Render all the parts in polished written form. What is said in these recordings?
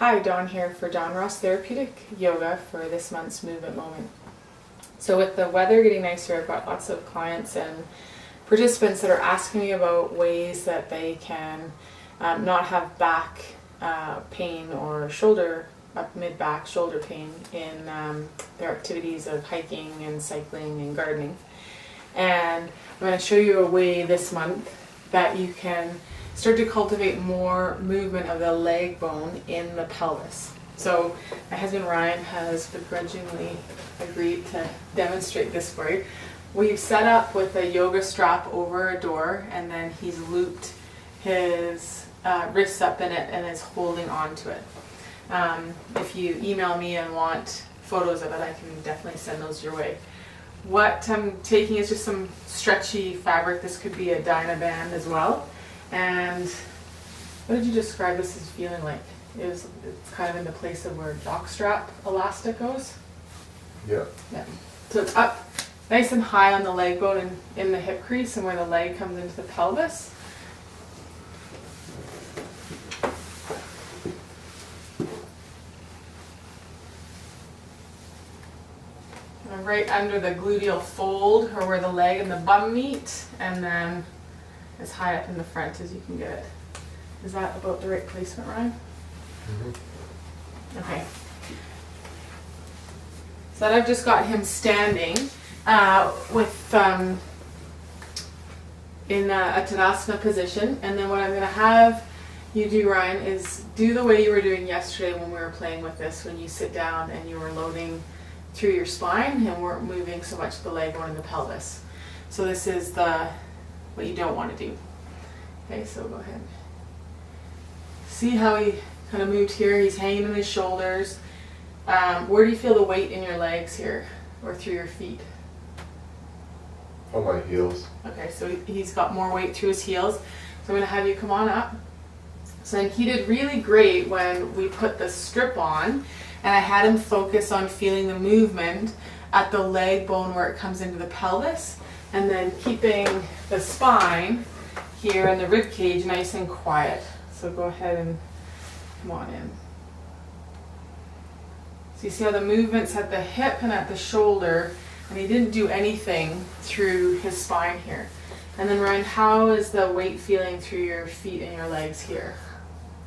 Hi, Dawn here for Dawn Ross Therapeutic Yoga for this month's movement moment. So with the weather getting nicer, I've got lots of clients and participants that are asking me about ways that they can not have back pain or shoulder, mid-back shoulder pain in their activities of hiking and cycling and gardening. And I'm going to show you a way this month that you can start to cultivate more movement of the leg bone in the pelvis. So my husband Ryan has begrudgingly agreed to demonstrate this for you. We've set up with a yoga strap over a door, and then he's looped his wrists up in it and is holding onto it. If you email me and want photos of it, I can definitely send those your way. What I'm taking is just some stretchy fabric. This could be a Dyna band as well. And what did you describe this as feeling like? It's kind of in the place of where jockstrap elastic goes? Yeah. Yeah. So it's up nice and high on the leg bone and in the hip crease and where the leg comes into the pelvis. And right under the gluteal fold, or where the leg and the bum meet, and then as high up in the front as you can get it. Is that about the right placement, Ryan? Mm-hmm. Okay. So that I've just got him standing with in a Tadasana position, and then what I'm going to have you do, Ryan, is do the way you were doing yesterday when we were playing with this, when you sit down and you were loading through your spine and weren't moving so much the leg bone in the pelvis. So this is what you don't want to do. Okay, so go ahead. See how he kind of moved here? He's hanging in his shoulders. Where do you feel the weight in your legs here, or through your feet? On my heels. Okay, so he's got more weight through his heels. So I'm going to have you come on up. So then he did really great when we put the strip on, and I had him focus on feeling the movement at the leg bone where it comes into the pelvis, and then keeping the spine here and the rib cage nice and quiet. So go ahead and come on in. So you see how the movement's at the hip and at the shoulder, and he didn't do anything through his spine here. And then Ryan, how is the weight feeling through your feet and your legs here?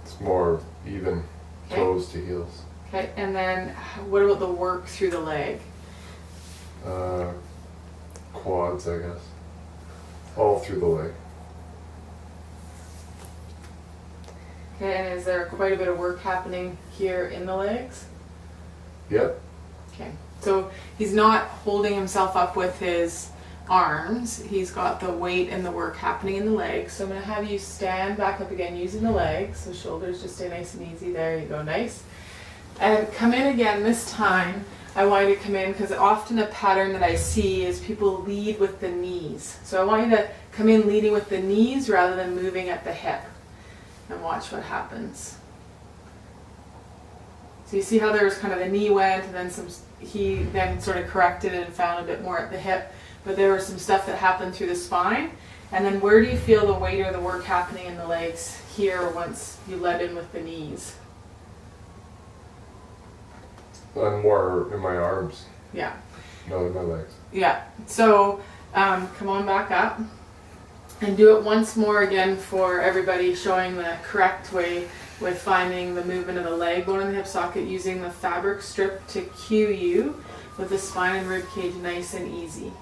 It's more even, Okay. Toes to heels. Okay, and then what about the work through the leg? Quads, I guess. All through the leg. Okay, and is there quite a bit of work happening here in the legs? Yep. Okay, so he's not holding himself up with his arms. He's got the weight and the work happening in the legs. So I'm going to have you stand back up again using the legs. So shoulders just stay nice and easy. There you go, nice. And come in again this time. I want you to come in because often a pattern that I see is people lead with the knees. So I want you to come in leading with the knees rather than moving at the hip. And watch what happens. So you see how there was kind of the knee went, and then he then sort of corrected it and found a bit more at the hip. But there was some stuff that happened through the spine. And then where do you feel the weight or the work happening in the legs here once you let in with the knees? I'm more in my arms, Yeah. not in my legs. Yeah. So come on back up and do it once more again for everybody, showing the correct way with finding the movement of the leg bone in the hip socket, using the fabric strip to cue you with the spine and rib cage nice and easy.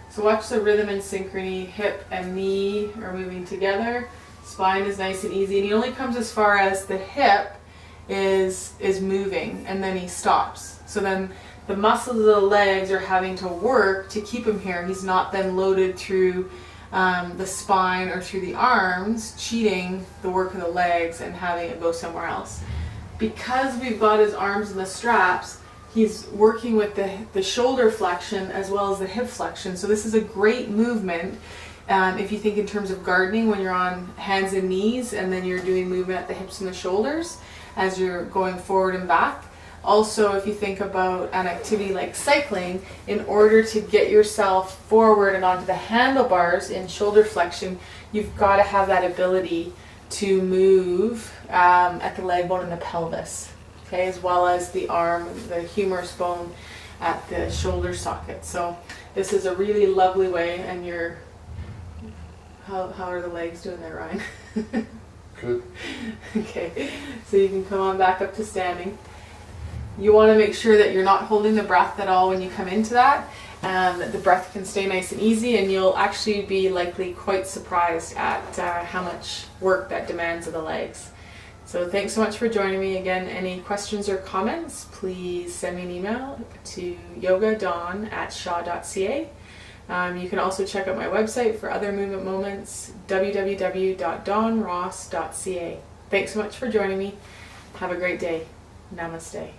So watch the rhythm and synchrony. Hip and knee are moving together. Spine is nice and easy, and he only comes as far as the hip is moving, and then he stops. So then the muscles of the legs are having to work to keep him here. He's not then loaded through the spine or through the arms, cheating the work of the legs and having it go somewhere else. Because we've got his arms in the straps, he's working with the shoulder flexion as well as the hip flexion. So this is a great movement. If you think in terms of gardening, when you're on hands and knees and then you're doing movement at the hips and the shoulders as you're going forward and back. Also, if you think about an activity like cycling, in order to get yourself forward and onto the handlebars in shoulder flexion, you've got to have that ability to move at the leg bone and the pelvis, okay, as well as the arm, the humerus bone at the shoulder socket. So this is a really lovely way, and how are the legs doing there, Ryan? Good. Okay, so you can come on back up to standing. You want to make sure that you're not holding the breath at all when you come into that, that the breath can stay nice and easy, and you'll actually be likely quite surprised at how much work that demands of the legs. So thanks so much for joining me again. Any questions or comments, please send me an email to yogadon@shaw.ca. You can also check out my website for other movement moments, www.donross.ca. Thanks so much for joining me. Have a great day. Namaste.